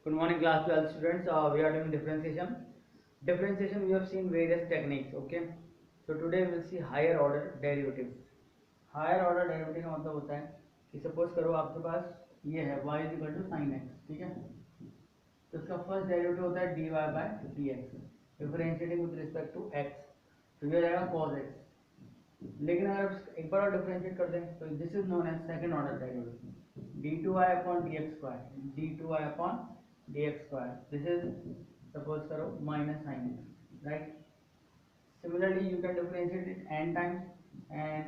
Good morning, class 12 students. We are doing differentiation. Differentiation, we have seen various techniques. Okay. So today we will see higher order derivative. Higher order derivative का मतलब होता है कि suppose करो आपके पास ये है y is equal to sine x, ठीक है। तो इसका फर्स्ट डेरिवेटिव होता है dy by d x, differentiating with respect to x, तो ये रहेगा cos x। लेकिन अगर एक बार और डिफरेंशिएट कर दें तो this is known as second order derivative d2y upon dx square, d2y upon dx square, this is suppose करो minus sine x, right. Similarly you can differentiate it n times and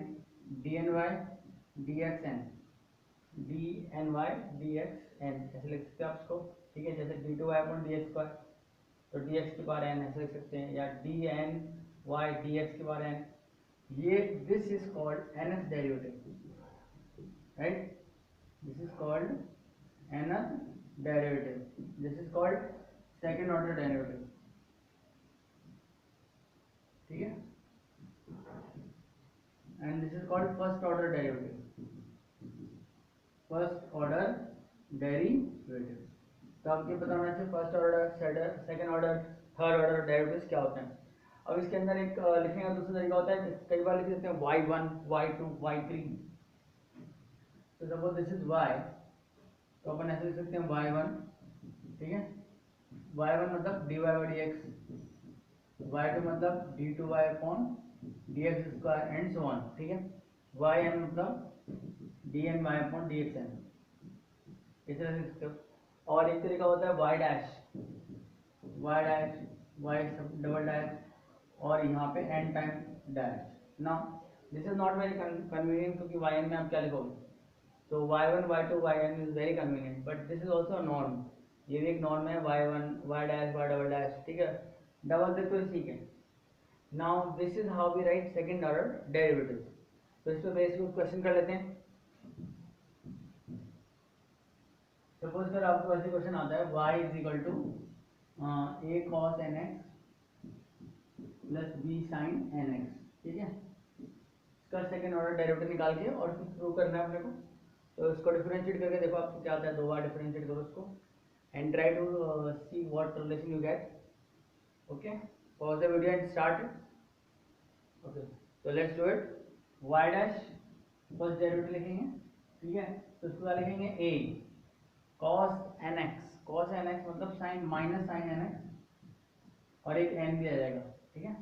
dny dxn, dny dxn ऐसे लिख सकते हैं आप इसको, ठीक है। जैसे d2y अपॉन dx स्क्वायर, तो dx की पावर n ऐसे लिख सकते हैं, या dny dx की पावर n। ये this is called nth derivative, right. This is called nth derivative, this is called second order derivative, ठीक है। And this is called first order derivative, first order derivative. तो आपको पता होना चाहिए first order, second order, third order derivatives क्या होते हैं। अब इसके अंदर एक लिखने का दूसरा तरीका होता है, कई बार लिख देते हैं y1 y2 y3। तो सपोज दिस इज y, तो अपन ऐसे लिख सकते हैं y1, ठीक है। y1 मतलब dy by d x, y2 मतलब d2y upon dx square and so on, ठीक है। yn मतलब dny अपॉन dxn, इस तरह से लिख सकते हो। और एक तरीका होता है y dash, y dash, y double dash, और यहाँ पे n time dash. Now this is not very convenient, क्योंकि yn में आप क्या लिखोगे, तो y1 y2 yn is very convenient, but this is also norm, ये भी एक नॉर्म है, y1 y dash y double dash, ठीक है। डबल से तो ठीक है। Now this is how we write second order derivative. तो इस पे बेस पे क्वेश्चन कर लेते हैं। सपोज कर आपको ऐसे क्वेश्चन आता है y is equal to a cos nx plus b sin nx, ठीक है। इसका सेकंड ऑर्डर डेरिवेटिव निकाल के और प्रूव करना है अपने को। तो इसको डिफरेंशिएट करके देखो आपको क्या आता है, दो बार डिफरेंशिएट करो उसको and try to see what relation you get. Okay, pause the video and start. Okay, तो let's do it. y dash first derivative लिखेंगे, ठीक है। तो उसको क्या लिखेंगे, a cos nx, cos nx मतलब साइन माइनस साइन nx, और एक n भी आ जाएगा, ठीक है।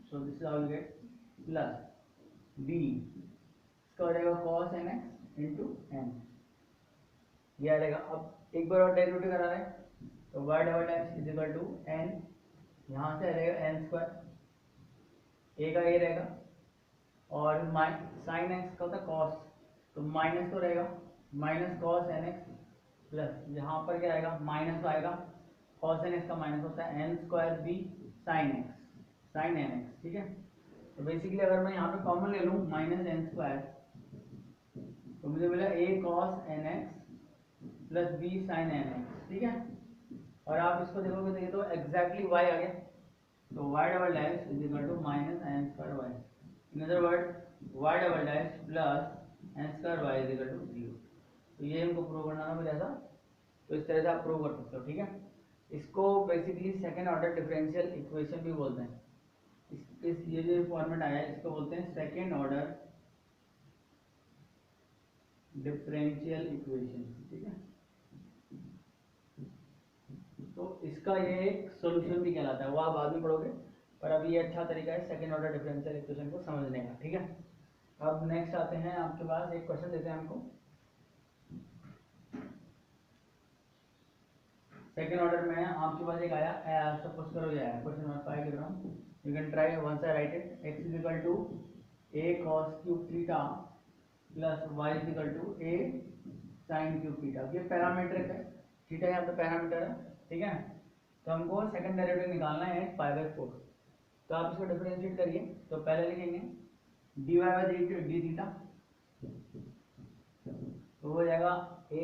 सो this is how you get plus b, इसका हो जाएगा cos nx इंटू n, ये आ जाएगा। अब एक बार और डेरिवेटिव करा रहे हैं, तो y double dash is equal to n, यहाँ से आ जाएगा n स्क्वायर, a का a रहेगा, और साइन x का होता है cos, तो माइनस तो रहेगा, माइनस cos nx प्लस यहाँ पर क्या आएगा, माइनस तो आएगा, cos nx का माइनस होता है n square b sine x, sine nx, ठीक है। तो बेसिकली अगर मैं यहाँ पे कॉमन ले लूँ माइनस n स्क्वायर, तो मुझे मिला a cos nx plus b sin nx, ठीक है। और आप इसको देखोगे तो ये तो एग्जैक्टली y आ गया, तो y double dash is equal to minus n square y, in other word y double dash plus n square y is equal to 0। तो ये हमको प्रूव करना है मेरे ऐसा, तो इस तरह से आप प्रूव कर सकते हो, ठीक है। इसको basically second order differential equation भी बोलते हैं। इस ये जो फॉर्मेट आया है इसको बोलते हैं सेकंड ऑर्डर डिफरेंशियल इक्वेशन, ठीक है। तो इसका ये एक सॉल्यूशन भी कहलाता है, वो आप बाद में पढ़ोगे, पर अभी ये अच्छा तरीका है सेकंड ऑर्डर डिफरेंशियल इक्वेशन को समझने का, ठीक है। अब नेक्स्ट आते हैं, आपके पास एक क्वेश्चन देते हैं हमको सेकंड ऑर्डर में। आपके पास एक आया, सपोज करो ये आया क्वेश्चन नंबर 5 लिख रहा हूँ, you can try once I write it. x is equal to a cos cube theta plus y is equal to a sin cube theta. ये पैरामीट्रिक है, थीटा यहाँ पे पैरामीटर है, ठीक है। तो हमको सेकंड डेरिवेटिव निकालना है 5/4। तो आप इसको डिफरेंशिएट करिए, तो पहले लिखेंगे dy बाई डी थीटा, तो हो जाएगा a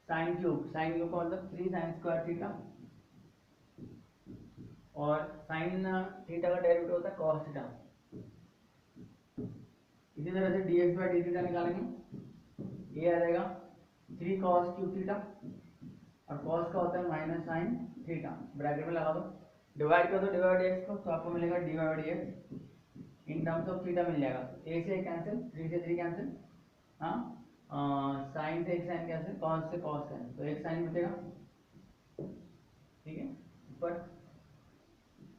sine cube, sine cube का मतलब 3 साइन स्क्वायर थीटा, और साइन थीटा का डेरिवेटिव होता है cos थीटा। इसी तरह से dx बाई डी थीटा निकालेंगे, ये आ जाएगा 3 cos क्यूब थीटा, और cos का होता है माइनस साइन थीटा, ब्रैकेट में लगा दो, डिवाइड कर दो डिवाइड एक्स को, तो आपको मिलेगा divide x in terms of theta मिल जाएगा। ए से कैंसिल, 3 से 3 कैंसिल, हाँ साइन से एक साइन कैंसिल, कॉस से कॉस कैंसिल, तो एक साइन बचेगा, ठीक है ऊपर,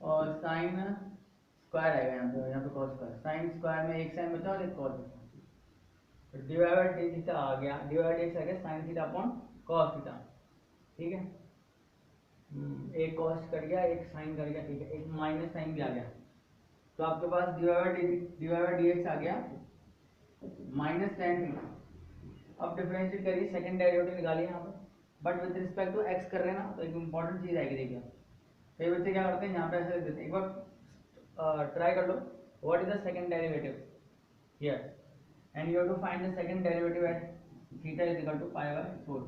और साइन स्क्वायर आएगा यहाँ पे कॉस स्क्वायर, साइन स्क्वायर में एक साइन बचा और एक कॉस बचा, तो डिवाइड डी थीटा आ गया, डिवाइड एक्स आ गया sine theta upon cos theta, ठीक है। एक कॉस कर गया, एक साइन कर गया, ठीक है, एक माइनस साइन भी आ गया, तो आपके पास डिवाइड डी एक्स आ गया माइनस टेन थीटा। अब डिफरेंशिएट करिए, सेकंड डेरिवेटिव निकालिए यहाँ पर, but with respect to x कर रहे हैं ना, तो एक इंपॉर्टेंट चीज आएगी, देखिए कई बच्चे क्या करते हैं यहाँ पे ऐसे लिख देते हैं, एक बार ट्राई कर लो, what is the second derivative here, and you have to find the second derivative at theta is equal to pi by 4।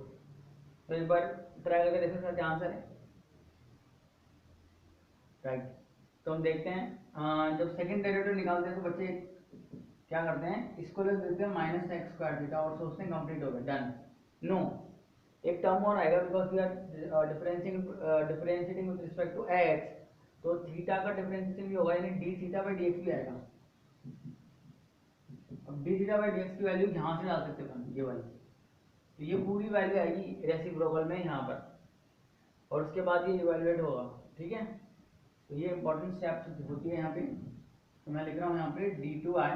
तो एक बार ट्राई करके देखो सर क्या आंसर है, राइट। तो हम देखते हैं जब सेकंड डेरिवेटिव निकालते हैं तो बच्चे क्या करते हैं, इसको ले देते हैं माइनस एक्स स्क्वायर थीटा और सोचते हैं कंप्लीट हो गया, डन। नो, एक टर्म और आएगा, because we are differentiating with respect to x, तो थीटा का डिफरेंशिएशन भी होगा, यानी d theta by d x भी आएगा। अब d theta by d x की वैल्यू यहाँ से डाल सकते हैं, ये वाली, तो ये पूरी वैल्यू आएगी रेसिप्रोकल में यहाँ पर, और उसके बाद ये इवैल्यूएट होगा, ठीक है। तो ये इंपॉर्टेंट स्टेप्स होती है यहाँ पे, तो मैं लिख रहा हूँ यहाँ पे d2i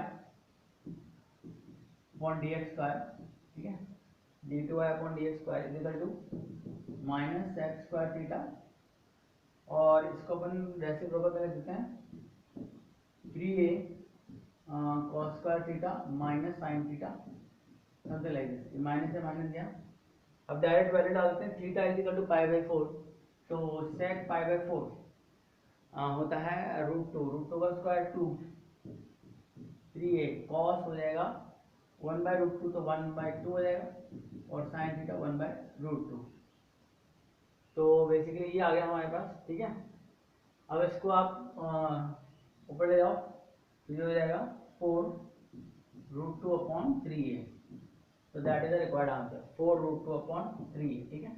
upon d x square, ठीक है, d2i upon d x square is equal to minus x square theta, और इसको अपन रेसिप्रोकल में लिख देते हैं 3a cos square theta minus sine theta, something like this, minus से माइनस गया। अब डायरेक्ट वैल्यू डालते हैं, theta is equal to pi by 4, तो सेक पाई बाई 4 होता है √2 का स्क्वायर 2, 3a cos हो जाएगा 1/√2, तो 1/2 हो जाएगा, और साइन थीटा 1/√2, तो बेसिकली ये आ गया हमारे पास, ठीक है। अब इसको आप ऊपर ले जाओ, तो ये हो जाएगा 4√2 अपॉन 3a, तो that is the required answer, 4√2 upon 3a, ठीक है।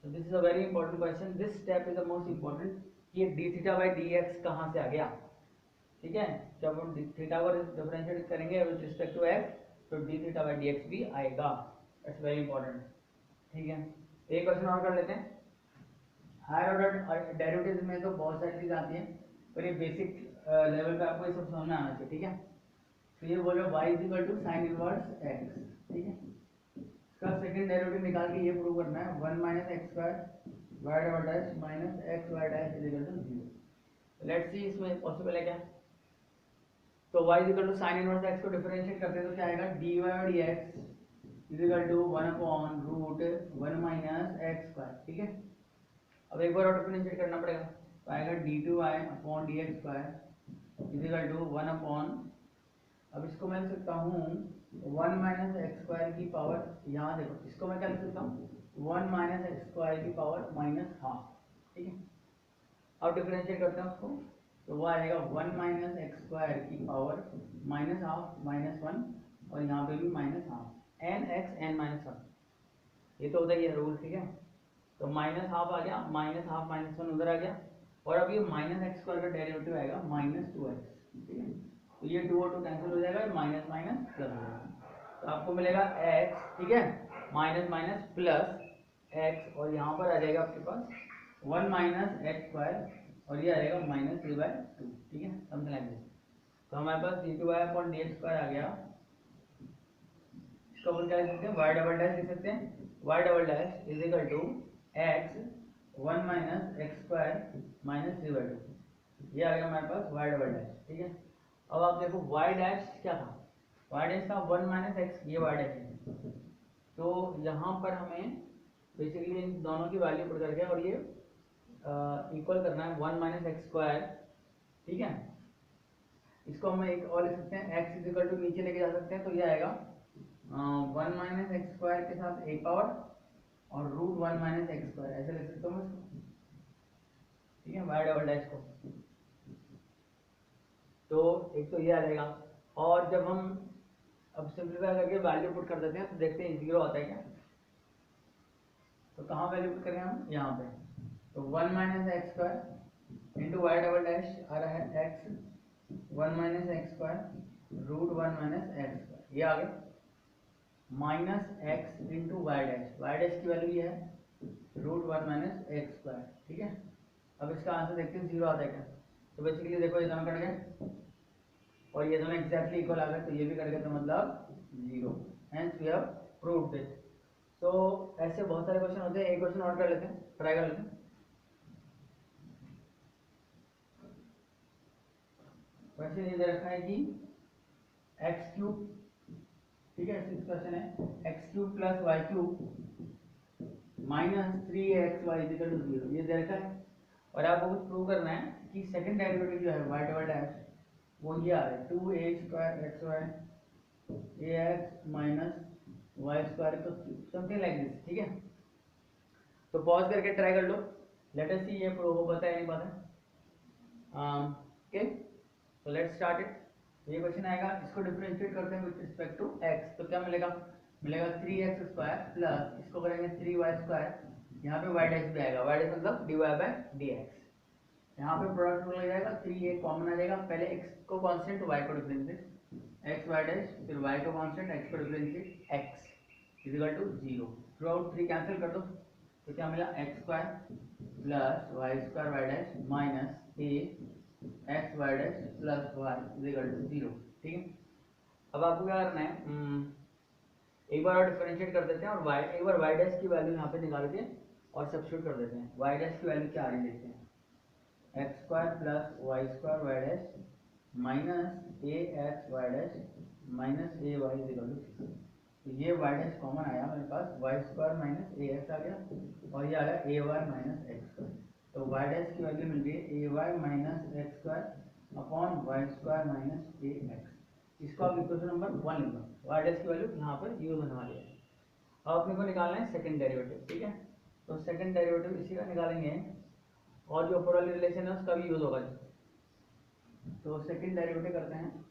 So this is a very important question. This step is the most important कि ये d theta by d x कहाँ से आ गया, ठीक है। जब हम थीटा को डिफरेंशिएट करेंगे विद रिस्पेक्ट टू एक्स, तो d theta by d x भी आएगा, इट्स वेरी इंपॉर्टेंट, ठीक है। एक क्वेश्चन और कर लेते हैं। हायर ऑर्डर डेरिवेटिव्स में तो बहुत सारी चीज़ आती है, पर ये बेसिक लेवल पे आपको ये सब समझना आना चाहिए, ठीक है। तो ये बोल रहे हो y is equal to sine inverse x, ठीक है। इसका सेकंड डेरिवेटिव निकाल के ये प्रूव करना है, 1 minus x square y double dash minus x y dash is equal to 0। Let's see इसमें पॉसिबल है क्या, तो y is equal to sine inverse x को डिफरेंशिएट करते हैं तो क्या आएगा, dy by dx is equal to 1 upon root 1 minus x square, ठीक है। अब एक बार और डिफरेंशिएट करना पड़ेगा, तो आएगा d2y upon dx square is equal to 1 upon, अब इसको मैं लिख सकता हूँ 1 माइनस एक्स स्क्वायर की पावर, यहाँ देखो इसको मैं क्या लिख सकता हूँ, 1 माइनस एक्स स्क्वायर की पावर माइनस हाफ, ठीक है। अब डिफरेंशिएट करते हैं उसको, तो वो आएगा 1 माइनस एक्स स्क्वायर की पावर माइनस हाफ माइनस 1, और यहाँ पे भी minus half, n x n minus 1, ये तो होता ही है रूल, ठीक है। तो माइनस हाफ आ गया, माइनस हाफ माइनस 1 उधर आ गया, और अब ये माइनस एक्स स्क्वायर का डेरिवेटिव आएगा माइनस 2x, ठीक है। तो ये 2 और 2 कैंसिल हो जाएगा, माइनस माइनस प्लस हो जाएगा, तो आपको मिलेगा x, ठीक है, माइनस माइनस प्लस x, और यहाँ पर आ जाएगा आपके पास 1 माइनस एक्स स्क्वायर, और ये आएगा माइनस 3/2, ठीक है, समथिंग लाइक दिस। तो हमारे पास d2y अपॉन dx स्क्वायर आ गया, इसको अपन क्या लिख सकते हैं, y डबल डैश लिख सकते हैं, y double dash is equal to x 1 minus x square minus 3/2, ये आ गया हमारे पास y डबल डैश, ठीक है। अब आप देखो y डैश क्या था, y डैश था 1 माइनस एक्स, ये y डैश है, तो यहाँ पर हमें बेसिकली इन दोनों की वैल्यू पुट करके और ये इक्वल करना है 1 माइनस एक्स स्क्वायर, ठीक है। इसको हम एक और लिख सकते हैं, x इज इक्वल टू नीचे लेके जा सकते हैं, तो ये आएगा 1 माइनस एक्स स्क्वायर के साथ एक पावर और रूट 1 माइनस एक्स स्क्वायर, ऐसे लिख सकता हूँ मैं इसको, ठीक है, y डबल डैश को। तो एक तो ये आ जाएगा, और जब हम अब सिंप्लीफाई करके वैल्यू पुट कर देते हैं तो देखते हैं 0 आता है क्या, तो कहाँ वैल्यू पुट करें हम, यहाँ पे। तो 1 minus x square into y double dash आ रहा है x, 1 minus x square root 1 minus x square, ये आ गया minus x into y dash की वैल्यू ये है रूट 1 माइनस एक्स स्क्वायर, ठीक है। अब इसका आंसर देखते हैं 0 आता है क्या। तो बेसिकली देखो ये दोनों कट गए और ये दोनों एग्जैक्टली इक्वल आ गए, तो ये भी कट गए, तो मतलब 0। Hence we have proved it. तो ऐसे बहुत सारे क्वेश्चन होते हैं, एक क्वेश्चन और कर लेते हैं, ट्राई कर लेते हैं। क्वेश्चन ये दे रखा है कि एक्स क्यूब, ठीक है, सिक्स क्वेश्चन है, x cube plus y cube minus 3xy equal to 0, ये दे रखा है। और आपको कुछ प्रूव करना है कि सेकंड डेरिवेटिव जो है वाई डबल डैश वो ये आ रहा है 2a स्क्वायर एक्स वाई ए एक्स माइनस वाई स्क्वायर, तो समथिंग लाइक दिस, ठीक है। तो पॉज करके ट्राई कर लो, लेट अस सी ये प्रूव हो पाता है नहीं पाता। ओके, तो लेट्स स्टार्ट इट। ये क्वेश्चन आएगा, इसको डिफरेंशिएट करते हैं विद रिस्पेक्ट टू x, तो क्या मिलेगा, मिलेगा 3x स्क्वायर प्लस इसको करेंगे 3y स्क्वायर, यहाँ पे y डैश भी आएगा, y डैश मतलब dy बाय dx, यहाँ पे प्रोडक्ट रूल लग जाएगा, 3 कॉमन आ जाएगा, पहले x को कांस्टेंट y को डिफरेंशिएट x y डैश, फिर y को कांस्टेंट x को differentiate x equal to 0, throughout 3 cancel कर दो, तो क्या मिला x square plus y square y dash minus a x y dash plus y equal to 0, ठीक है। अब आपको क्या करना है, एक बार और डिफरेंशिएट कर देते हैं और y एक बार y डैश की वैल्यू यहाँ पे निकाल के और सब्स्टिट्यूट कर देते हैं। y डैश की वैल्यू क्या आ रही है देखते हैं, x square plus y square y dash minus a x y dash minus a y equal to 6, तो ये y डैश कॉमन आया मेरे पास, y square minus a x आ गया और ये आ गया a y minus x square, तो y डैश की वैल्यू मिल गई a y minus x square upon y square minus a x. इसको आप इक्वेशन नंबर 1 लिख लो, y डैश की वैल्यू यहाँ पर यूज होने वाली है। अब अपने को निकालना है सेकंड डेरिवेटिव, ठीक है। तो सेकंड डेरिवेटिव इसी का निकालेंगे और जो अपर वाली रिलेशन है उसका भी यूज होगा। तो सेकंड डेरिवेटिव करते हैं,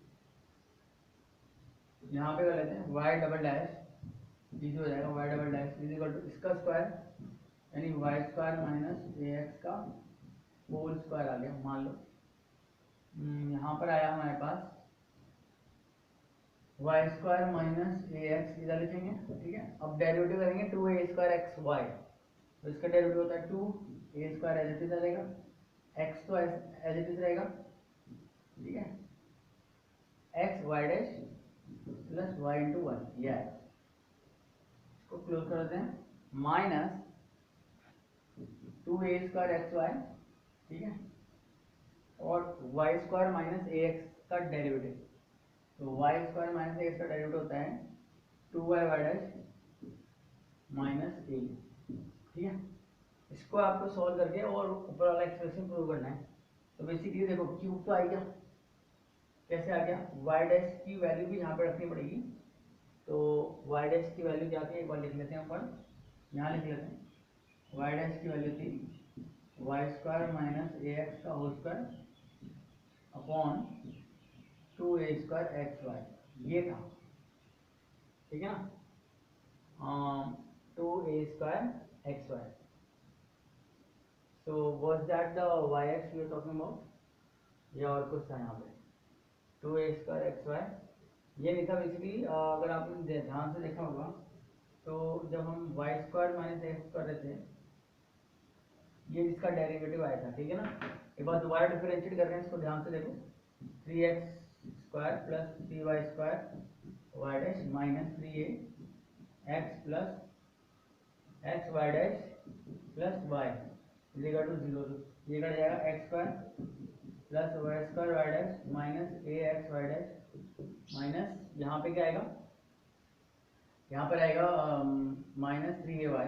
यहाँ पे कर लेते हैं y डबल डैश, ये हो जाएगा y double dash is equal to इसका स्क्वायर यानी y square minus a x का होल स्क्वायर आ गया, मान लो यहाँ पर आया हमारे पास y square minus a x, इधर लिखेंगे, ठीक है। अब डेरिवेटिव करेंगे 2a स्क्वायर एक्स वाई, तो इसका डेरिवेटिव होता है 2a square as it is रहेगा, एक्स तो एज इट इज रहेगा, ठीक है, x y dash plus y into one, ये आएगा। इसको क्लोज कर देते हैं, minus 2a square x Y, ठीक है, और Y square minus a x का डेरिवेटिव, तो Y square minus a x का डेरिवेटिव होता है 2y y dash minus a, ठीक है। इसको आपको सॉल्व करके और ऊपर वाला एक्सप्रेशन प्रूव करना है। तो बेसिकली देखो क्यूब तो आ गया, कैसे आ गया, वाई डैश की वैल्यू भी यहाँ पर रखनी पड़ेगी, तो वाई डैश की वैल्यू क्या थी एक बार लिख लेते हैं अपन, यहाँ लिख लेते हैं, वाई डैश की वैल्यू थी y square minus a x का whole square upon 2a square x y, ये था, ठीक है ना, 2a square x y. So was that the y x we are talking about, या और कुछ था यहाँ पे 2a स्क्वायर एक्स वाई, ये नहीं था बेसिकली। अगर आपने ध्यान से देखा होगा तो जब हम वाई स्क्वायर माइनस एक्स कर रहे थे, ये इसका डेरिवेटिव आया था, ठीक है ना। एक बार दोबारा डिफरेंशिएट कर रहे हैं, इसको ध्यान से देखो, 3x square plus 3y square y dash minus 3a x plus x y dash plus y equal to 0, ये कट जाएगा x square plus y square y dash minus a x y dash minus, यहाँ पे क्या आएगा, यहाँ पर आएगा minus 3ay,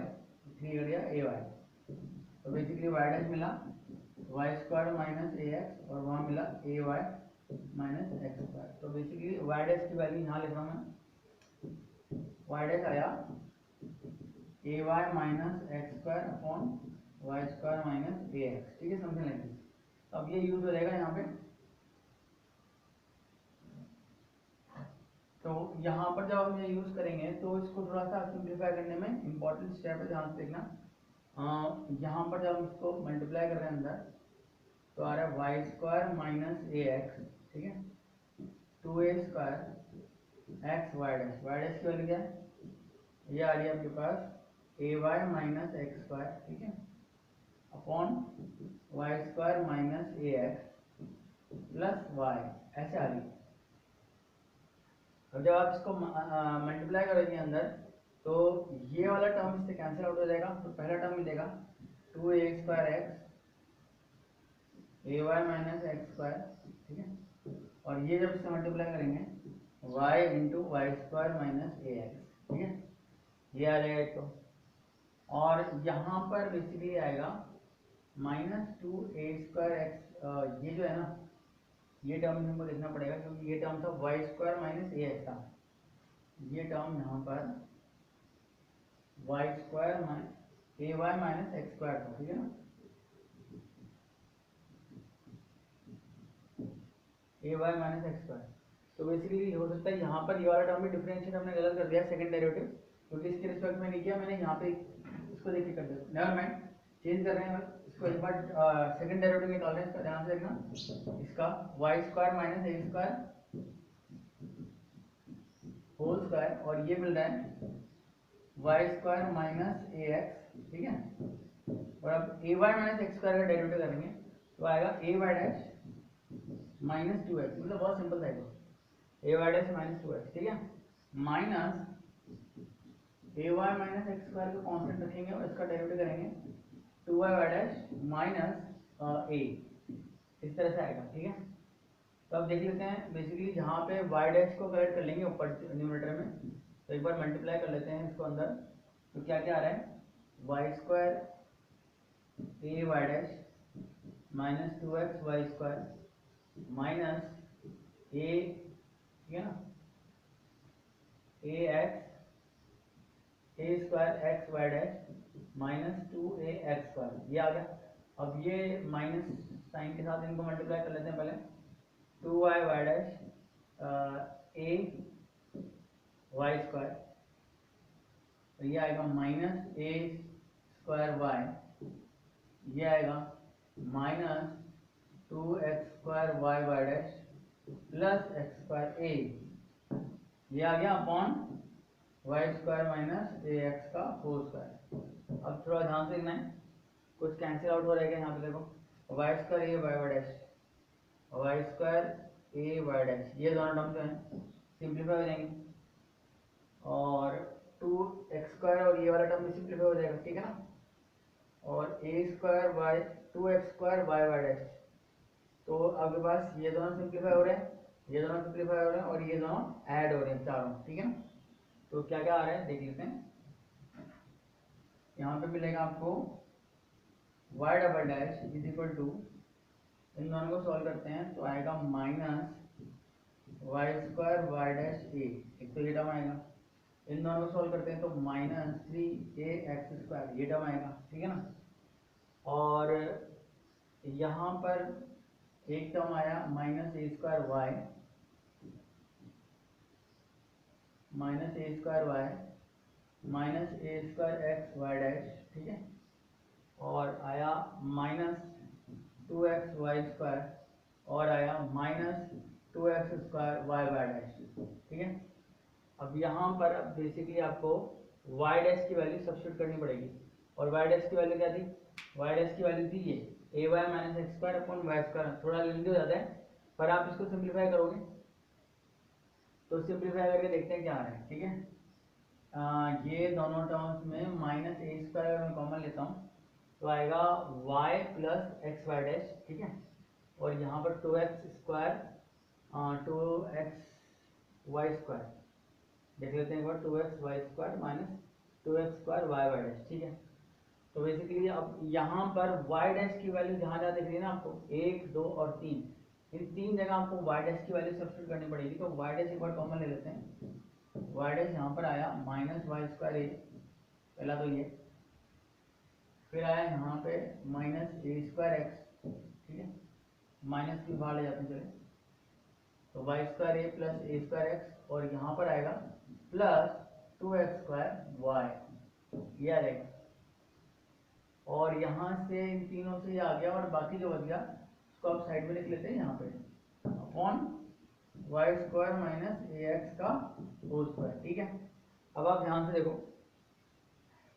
3 cut गया ए वाई, तो बेसिकली वाई डैश मिला y square minus a x और वहाँ मिला a y minus x square. तो बेसिकली वाई डैश की वैल्यू यहाँ लिख रहा हूँ मैं, वाई डैश आया a y minus x square upon y square minus a x, ठीक है, समझने लगे। अब ये यूज हो जाएगा यहाँ पे, तो यहाँ पर जब हम ये यूज करेंगे तो इसको थोड़ा सा सिंप्लीफाई करने में इंपॉर्टेंट स्टेप है, ध्यान से देखना। यहाँ पर जब हम इसको मल्टीप्लाई कर रहे हैं अंदर तो आ रहा है y square minus a x, ठीक है, 2a square x y dash की वैल्यू क्या है, ये आ रही है आपके पास a y minus x square, ठीक है, upon y square minus a x plus y, ऐसे आ रही है। अब जब आप इसको मल्टीप्लाई करोगे अंदर तो ये वाला टर्म इससे कैंसिल आउट हो जाएगा, तो पहला टर्म मिलेगा 2a square x a y minus x square, ठीक है, और ये जब इससे मल्टीप्लाई करेंगे y into y square minus a x, ठीक है, ये आ जाएगा एक तो। और यहाँ पर बेसिकली आएगा -2a स्क्वायर एक्स, ये जो है ना ये टर्म हमको देखना पड़ेगा क्योंकि ये टर्म था Y square minus a x था, ये टर्म यहाँ पर Y square a y minus x square था, ठीक है ना, ए वाई माइनस एक्स स्क्वायर। तो बेसिकली हो सकता है यहाँ पर ये वाला टर्म भी डिफरेंशिएट हमने गलत कर दिया सेकंड डेरिवेटिव, क्योंकि इसके रिस्पेक्ट में नहीं किया मैंने, यहाँ पे इसको देख के कर दिया, नेवर माइंड, चेंज कर रहे हैं इसको एक बार, सेकंड डेरिवेटिव निकाल रहे हैं, इसका ध्यान से देखना, इसका Y square minus a square whole square और ये मिल रहा है y square minus a x, ठीक है, और अब ए वाई माइनस एक्स स्क्वायर का डेरिवेटिव करेंगे तो आएगा ए वाई डैश माइनस 2x, मतलब बहुत सिंपल था ये, a y dash minus 2x, ठीक है, minus a y minus x square को कांस्टेंट रखेंगे और इसका डेरिवेटिव करेंगे 2y वाई डैश माइनस ए, इस तरह से आएगा, ठीक है। तो अब देख लेते हैं बेसिकली जहाँ पे वाई डैश को कलेक्ट कर लेंगे ऊपर न्यूमरेटर में, तो एक बार मल्टीप्लाई कर लेते हैं इसको अंदर, तो क्या क्या आ रहा है y square a y dash minus 2x y square minus a, ठीक है ना, a x a square x y dash minus 2a x square, ये आ गया। अब ये माइनस साइन के साथ इनको मल्टीप्लाई कर लेते हैं पहले, 2y y dash a y square, तो ये आएगा माइनस ए स्क्वायर वाई, ये आएगा minus 2x square y y dash plus x square a, ये आ गया upon y square minus a x का होल स्क्वायर। अब थोड़ा ध्यान से देखना है, कुछ कैंसिल आउट हो रहेगा यहाँ पे, देखो y square a y y dash, y square a y dash, ये दोनों टर्म जो हैं सिंप्लीफाई हो जाएंगे, और 2x स्क्वायर और ये वाला टर्म भी सिंप्लीफाई हो जाएगा, ठीक है ना, और a square y 2x square y y dash, तो आपके पास ये दोनों सिंप्लीफाई हो रहे हैं, ये दोनों सिंप्लीफाई हो रहे हैं और ये दोनों ऐड हो रहे हैं चारों, ठीक है ना। तो क्या क्या आ रहा है देख लेते हैं, यहाँ पे मिलेगा आपको y double dash is equal to, इन दोनों को सॉल्व करते हैं तो आएगा minus y square y dash a, एक तो ये टर्म आएगा, इन दोनों को सॉल्व करते हैं तो माइनस 3a एक्स स्क्वायर, ये टर्म आएगा, ठीक है ना, और यहाँ पर एक टर्म आया minus a square Y minus a square Y minus a square x y dash, ठीक है, और आया माइनस 2x वाई स्क्वायर और आया minus 2x square y y dash, ठीक है। अब यहाँ पर अब बेसिकली आपको वाई डैश की वैल्यू सब्स्टिट्यूट करनी पड़ेगी, और वाई डैश की वैल्यू क्या थी, वाई डैश की वैल्यू थी ये a y minus x square upon y square, थोड़ा लेंदी हो जाता है पर आप इसको सिंप्लीफाई करोगे तो सिंप्लीफाई करके देखते हैं क्या आ रहा है, ठीक है। ये दोनों टर्म्स में माइनस ए स्क्वायर मैं कॉमन लेता हूँ तो आएगा y plus x y dash, ठीक है, और यहाँ पर 2x square 2x y square देख लेते हैं एक बार, 2x y square minus 2x square y y dash, ठीक है। तो बेसिकली अब यहाँ पर y डैश की वैल्यू जहाँ जहाँ दिख रही है ना आपको 1 2 और 3, इन तीन जगह आपको y डैश की वैल्यू सब्स्टिट्यूट करनी पड़ेगी, तो y डैश एक बार कॉमन ले लेते हैं, y डैश यहाँ पर आया माइनस वाई स्क्वायर ए, पहला तो ये, फिर आया यहाँ पे माइनस ए स्क्वायर एक्स, ठीक है, माइनस की बाहर ले जाते हैं चले, तो Y square a plus a square x, और यहाँ पर आएगा प्लस 2x स्क्वायर वाई, ये आ जाएगा, और यहाँ से इन तीनों से ये आ गया, और बाकी जो बच गया उसको आप साइड में लिख लेते हैं यहाँ पे, upon y square minus a x का होल स्क्वायर। ठीक है, अब आप ध्यान से देखो,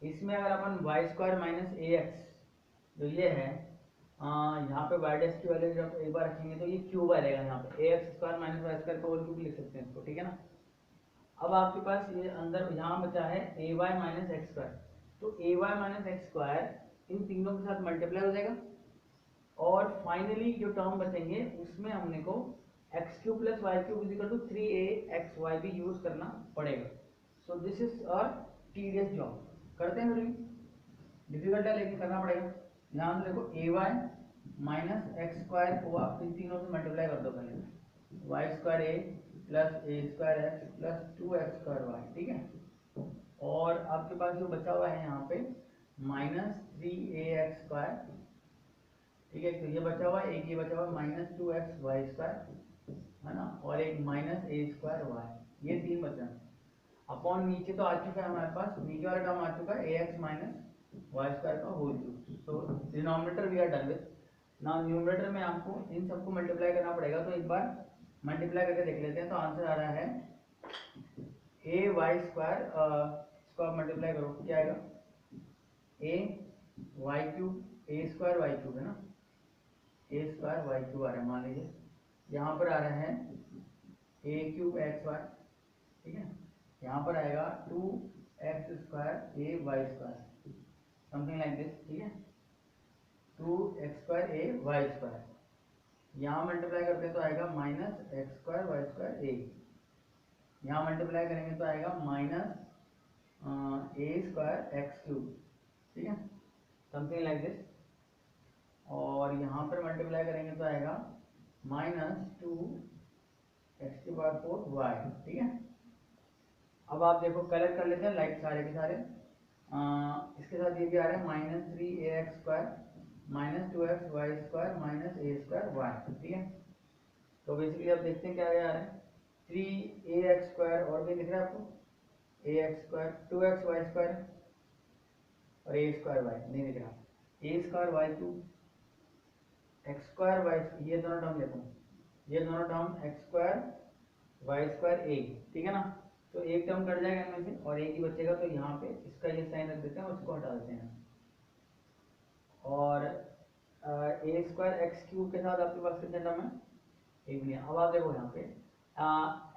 इसमें अगर अपन Y square minus a x जो ये है, यहाँ पे वाई डैश की वैल्यू जब एक बार रखेंगे तो ये क्यूब आ जाएगा, यहाँ पे a x square minus y square का होल क्यूब लिख सकते हैं इसको। ठीक है ना, अब आपके पास ये अंदर यहाँ बचा है ए वाई माइनस एक्स स्क्वायर, तो ए वाई माइनस एक्स स्क्वायर इन तीनों के साथ मल्टीप्लाई हो जाएगा, और फाइनली जो टर्म बचेंगे उसमें हमने को x cube plus y cube is equal to 3a(x, y) भी यूज करना पड़ेगा। So this is a tedious job, करते हैं फिर, डिफिकल्ट है लेकिन करना पड़ेगा। ध्यान से देखो, a y minus x square को आप इन तीनों से मल्टीप्लाई कर दो पहले, y square a plus a square x plus 2x square y. ठीक है, और आपके पास जो बचा हुआ है यहाँ पे माइनस 3ax स्क्वायर। ठीक है, तो ये बचा हुआ है, एक ये बचा हुआ है माइनस 2x वाई स्क्वायर, है ना, और एक माइनस ए स्क्वायर वाई, ये तीन बचा है। अपॉन नीचे तो आ चुका है हमारे पास, नीचे वाला टर्म आ चुका है a x minus y square का whole cube. So denominator we are done with. Now numerator में आपको इन सबको मल्टीप्लाई करना पड़ेगा, तो एक बार मल्टीप्लाई करके देख लेते हैं। तो आंसर आ रहा है ए वाई स्क्वायर, इसको आप मल्टीप्लाई करो, क्या आएगा, ए वाई क्यूब ए स्क्वायर वाई क्यूब है ना, ए स्क्वायर वाई क्यूब आ रहा है, मान लीजिए यहाँ पर आ रहा है ए क्यूब एक्स वाई। ठीक है, यहाँ पर आएगा 2x square a y square, something like this. ठीक है, 2x square a y square, यहाँ मल्टीप्लाई करते तो आएगा minus x square y square a, यहाँ मल्टीप्लाई करेंगे तो आएगा minus a square x cube. ठीक है, समथिंग लाइक दिस, और यहाँ पर मल्टीप्लाई करेंगे तो आएगा माइनस 2x की पावर 4 वाई। ठीक है, अब आप देखो कलेक्ट कर लेते हैं लाइक सारे के सारे, इसके साथ ये भी आ रहा है minus 3ax square minus 2x y square minus a square y. ठीक है, तो बेसिकली आप देखते हैं क्या आ रहा है, 3ax स्क्वायर, और भी दिख रहा है आपको, ax square 2x y square और ए स्क्वायर वाई नहीं दिख रहा, a square y cube x square y, ये दोनों टर्म लेता हूँ, ये दोनों term x square y square a. ठीक है ना, तो एक टर्म कट जाएगा इनमें से और एक ही बचेगा, तो यहाँ पे इसका ये साइन रख देते हैं और इसको हटा देते हैं, और ए स्क्वायर एक्स क्यूब के साथ आपके पास कितने टर्म है, एक भी नहीं। अब आप देखो यहाँ पे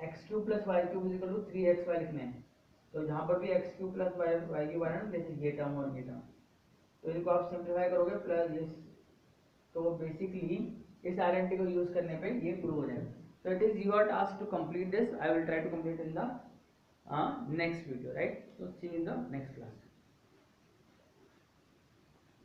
x cube plus y cube is equal to 3x y लिखने हैं, तो जहाँ पर भी x cube plus y cube आ रहा है ना, जैसे ये टर्म और ये टर्म, तो इनको आप सिंप्लीफाई करोगे प्लस ये, तो बेसिकली इस आइडेंटिटी को यूज करने पे ये प्रूव हो जाएगा। So it is your task to complete this. I will try to complete in the next video, right? So see you in the next class.